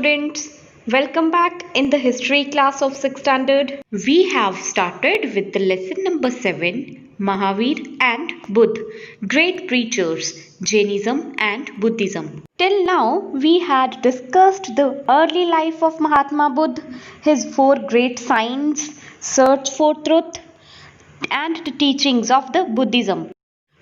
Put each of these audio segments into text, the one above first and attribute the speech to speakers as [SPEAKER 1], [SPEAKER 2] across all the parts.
[SPEAKER 1] students, welcome back in the history class of 6th standard. We have started with the lesson number 7, Mahavir and Buddha, great preachers, Jainism and Buddhism. Till now, we had discussed the early life of Mahatma Buddha, his 4 great signs, search for truth, and the teachings of the Buddhism.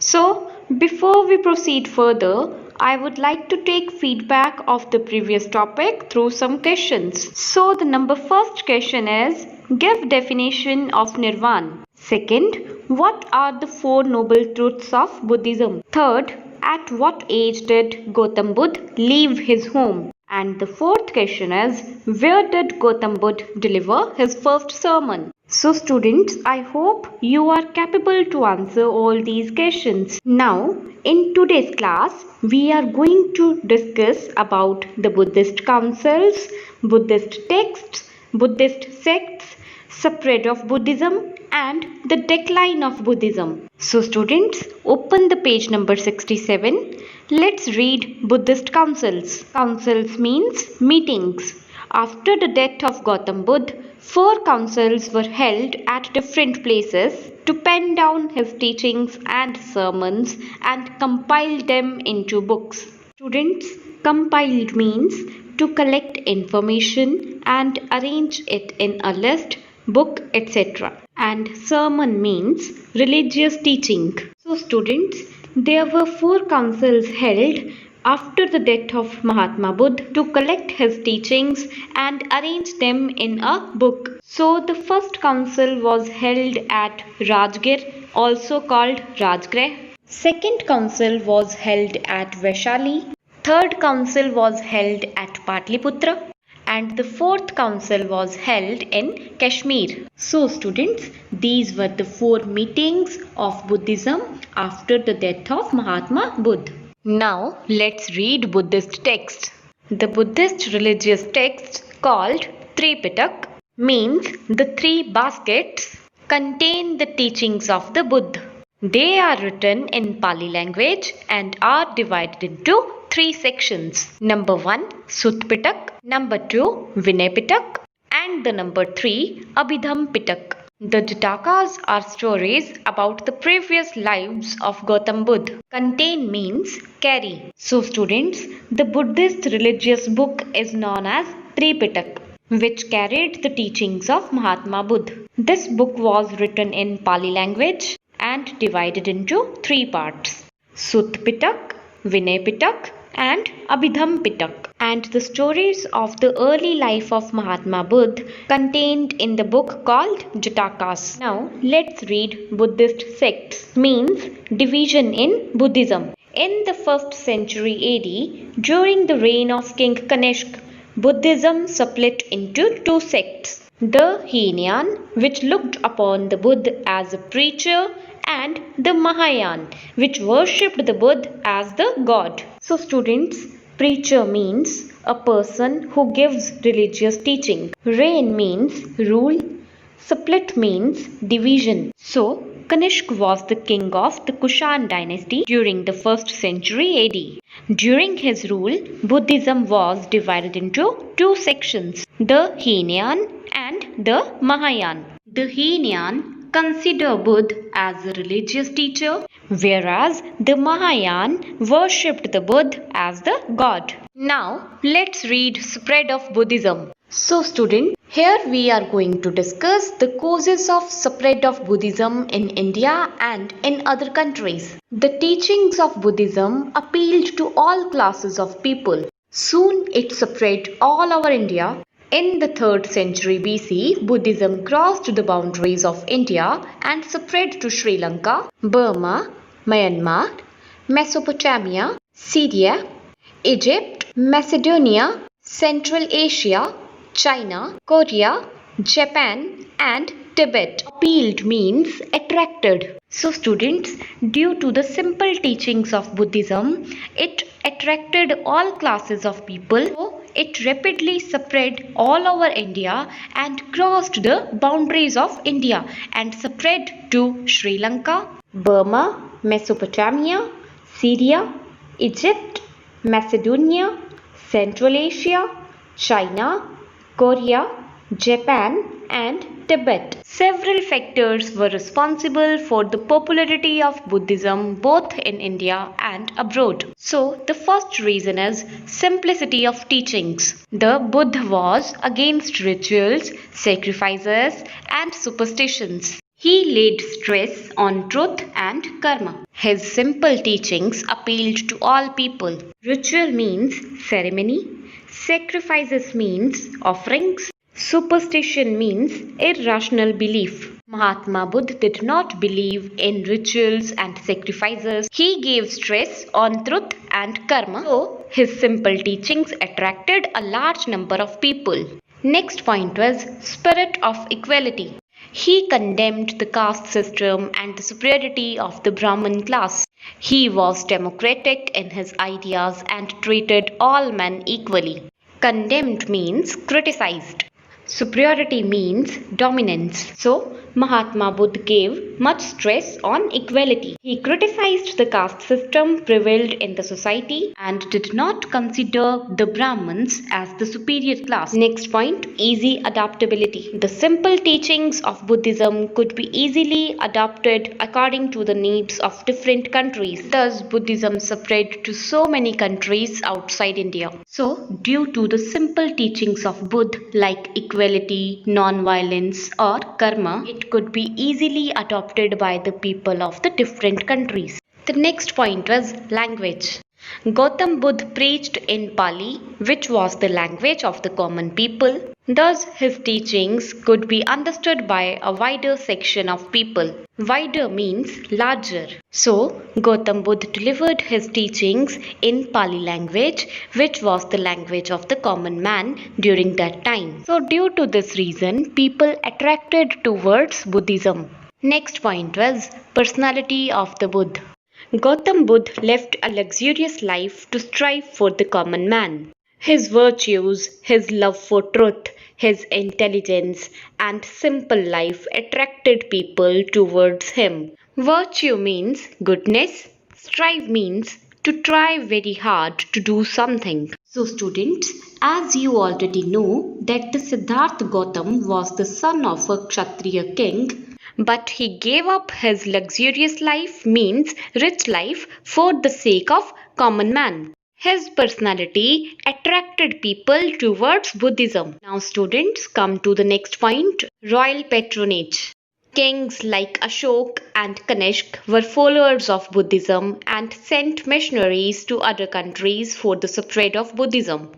[SPEAKER 1] So, before we proceed further, I would like to take feedback of the previous topic through some questions. So, the first question is, give definition of Nirvana. Second, what are the 4 noble truths of Buddhism? Third, at what age did Gautam Buddha leave his home? And the fourth question is, where did Gautam Buddha deliver his first sermon? So students, I hope you are capable to answer all these questions. Now, in today's class, we are going to discuss about the Buddhist councils, Buddhist texts, Buddhist sects, spread of Buddhism and the decline of Buddhism. So students, open the page number 67. Let's read Buddhist councils. Councils means meetings. After the death of Gautam Buddha, 4 councils were held at different places to pen down his teachings and sermons and compile them into books. Students, compiled means to collect information and arrange it in a list, book, etc. And sermon means religious teaching. So students, there were 4 councils held after the death of Mahatma Buddha to collect his teachings and arrange them in a book. So the first council was held at Rajgir, also called Rajgrah. Second council was held at Vaishali. Third council was held at Patliputra. And the 4th council was held in Kashmir. So students, these were the 4 meetings of Buddhism after the death of Mahatma Buddha. Now let's read Buddhist texts. The Buddhist religious texts called Tripitak means the 3 baskets contain the teachings of the Buddha. They are written in Pali language and are divided into 3 sections. Number 1, Sutta-Pitak. Number 2, Vinaya-Pitak. And the number 3, Abhidhamma-Pitak. The Jatakas are stories about the previous lives of Gautam Buddha. Contain means carry. So students, the Buddhist religious book is known as Tripitak, which carried the teachings of Mahatma Buddha. This book was written in Pali language and divided into 3 parts: Sutta-Pitak, Vinaya-Pitak and Abhidhamma-Pitak. And the stories of the early life of Mahatma Buddha contained in the book called Jatakas. Now let's read Buddhist sects, means division in Buddhism. In the 1st century AD, during the reign of King Kanishka, Buddhism split into 2 sects. The Hinayan, which looked upon the Buddha as a preacher, and the Mahayana, which worshipped the Buddha as the god. So students, preacher means a person who gives religious teaching. Reign means rule. Split means division. So Kanishka was the king of the Kushan dynasty during the 1st century AD. During his rule, Buddhism was divided into 2 sections, the Hinayan and the Mahayana. The Hinayan consider Buddha as a religious teacher, whereas the Mahayana worshipped the Buddha as the god. Now let's read spread of Buddhism. So students, here we are going to discuss the causes of spread of Buddhism in India and in other countries. The teachings of Buddhism appealed to all classes of people. Soon it spread all over India. In the 3rd century BC, Buddhism crossed the boundaries of India and spread to Sri Lanka, Burma, Myanmar, Mesopotamia, Syria, Egypt, Macedonia, Central Asia, China, Korea, Japan and Tibet. Appealed means attracted. So students, due to the simple teachings of Buddhism, it attracted all classes of people. So it rapidly spread all over India and crossed the boundaries of India and spread to Sri Lanka, Burma, Mesopotamia, Syria, Egypt, Macedonia, Central Asia, China, Korea, Japan, and Tibet. Several factors were responsible for the popularity of Buddhism both in India and abroad. So, the first reason is simplicity of teachings. The Buddha was against rituals, sacrifices, and superstitions. He laid stress on truth and karma. His simple teachings appealed to all people. Ritual means ceremony, sacrifices means offerings, superstition means irrational belief. Mahatma Buddha did not believe in rituals and sacrifices. He gave stress on truth and karma. So, his simple teachings attracted a large number of people. Next point was spirit of equality. He condemned the caste system and the superiority of the Brahmin class. He was democratic in his ideas and treated all men equally. Condemned means criticized. Superiority means dominance. So, Mahatma Buddha gave much stress on equality. He criticized the caste system prevailed in the society and did not consider the Brahmins as the superior class. Next point, easy adaptability. The simple teachings of Buddhism could be easily adapted according to the needs of different countries. Thus, Buddhism spread to so many countries outside India. So, due to the simple teachings of Buddha like equality, non-violence or karma, it could be easily adopted by the people of the different countries. The next point was language. Gautam Buddha preached in Pali, which was the language of the common people. Thus, his teachings could be understood by a wider section of people. Wider means larger. So, Gautam Buddha delivered his teachings in Pali language, which was the language of the common man during that time. So, due to this reason, people attracted towards Buddhism. Next point was personality of the Buddha. Gautam Buddha left a luxurious life to strive for the common man. His virtues, his love for truth, his intelligence, and simple life attracted people towards him. Virtue means goodness, strive means to try very hard to do something. So, students, as you already know that the Siddhartha Gautam was the son of a Kshatriya king, but he gave up his luxurious life means rich life for the sake of common man. His personality attracted people towards Buddhism. Now students, come to the next point, royal patronage. Kings like Ashok and Kanishk were followers of Buddhism and sent missionaries to other countries for the spread of Buddhism.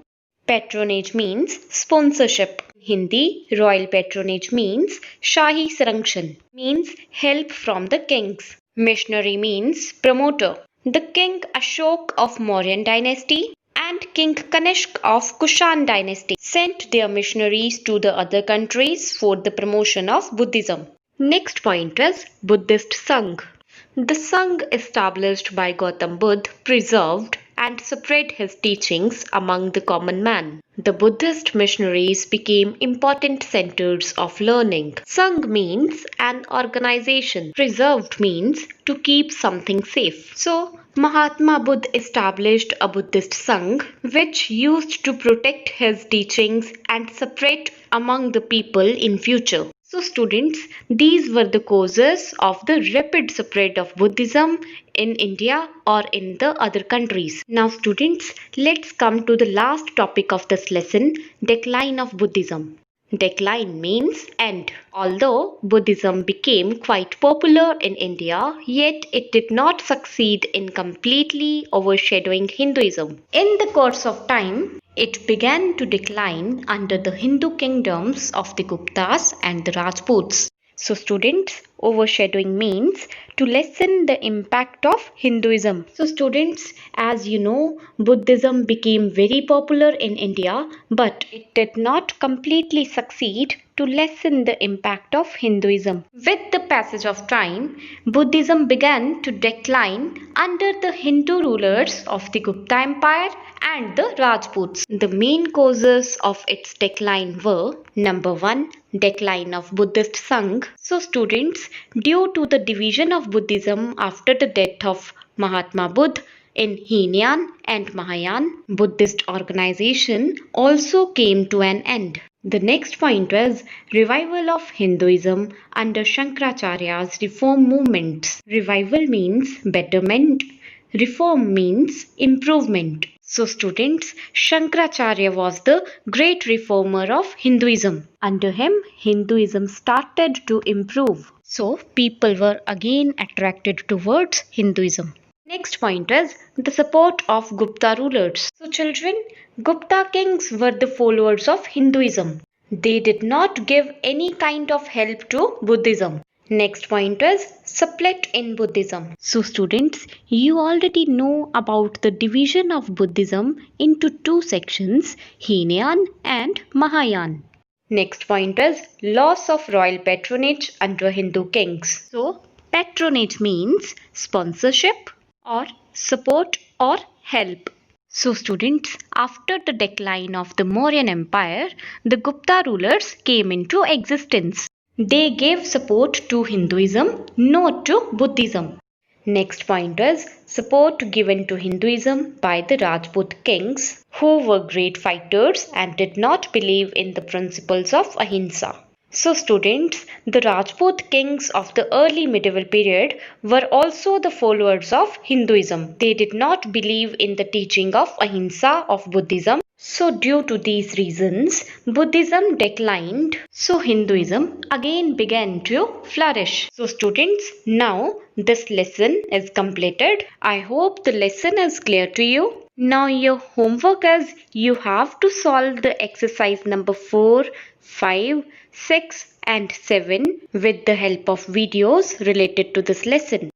[SPEAKER 1] Patronage means sponsorship. Hindi, royal patronage means Shahi Sanrakshan, means help from the kings. Missionary means promoter. The king Ashok of Mauryan dynasty and King Kanishk of Kushan dynasty sent their missionaries to the other countries for the promotion of Buddhism. Next point is Buddhist Sangh. The Sangh established by Gautam Buddha preserved and spread his teachings among the common man. The Buddhist missionaries became important centers of learning. Sangh means an organization. Preserved means to keep something safe. So, Mahatma Buddha established a Buddhist Sangh which used to protect his teachings and spread among the people in future. So students, these were the causes of the rapid spread of Buddhism in India or in the other countries. Now students, let's come to the last topic of this lesson, decline of Buddhism. Decline means end. Although Buddhism became quite popular in India, yet it did not succeed in completely overshadowing Hinduism. In the course of time, it began to decline under the Hindu kingdoms of the Guptas and the Rajputs. So students, overshadowing means to lessen the impact of Hinduism. So students, as you know, Buddhism became very popular in India, but it did not completely succeed to lessen the impact of Hinduism. With the passage of time, Buddhism began to decline under the Hindu rulers of the Gupta Empire and the Rajputs. The main causes of its decline were: number 1, decline of Buddhist Sangh. So students, due to the division of Buddhism after the death of Mahatma Buddha, In Hinayan and Mahayana, Buddhist organization also came to an end. The next point was revival of Hinduism under Shankaracharya's reform movements. Revival means betterment, reform means improvement. So students, Shankaracharya was the great reformer of Hinduism. Under him, Hinduism started to improve. So people were again attracted towards Hinduism. Next point is the support of Gupta rulers. So children, Gupta kings were the followers of Hinduism. They did not give any kind of help to Buddhism. Next point is split in Buddhism. So students, you already know about the division of Buddhism into two sections, Hinayan and Mahayana. Next point is loss of royal patronage under Hindu kings. So patronage means sponsorship or support or help. So students, after the decline of the Mauryan Empire, the Gupta rulers came into existence. They gave support to Hinduism, not to Buddhism. Next point is support given to Hinduism by the Rajput kings who were great fighters and did not believe in the principles of ahimsa. So students, the Rajput kings of the early medieval period were also the followers of Hinduism. They did not believe in the teaching of ahimsa of Buddhism. So due to these reasons, Buddhism declined. So Hinduism again began to flourish. So students, now this lesson is completed. I hope the lesson is clear to you. Now your homework is you have to solve the exercise number 4, 5, 6 and 7 with the help of videos related to this lesson.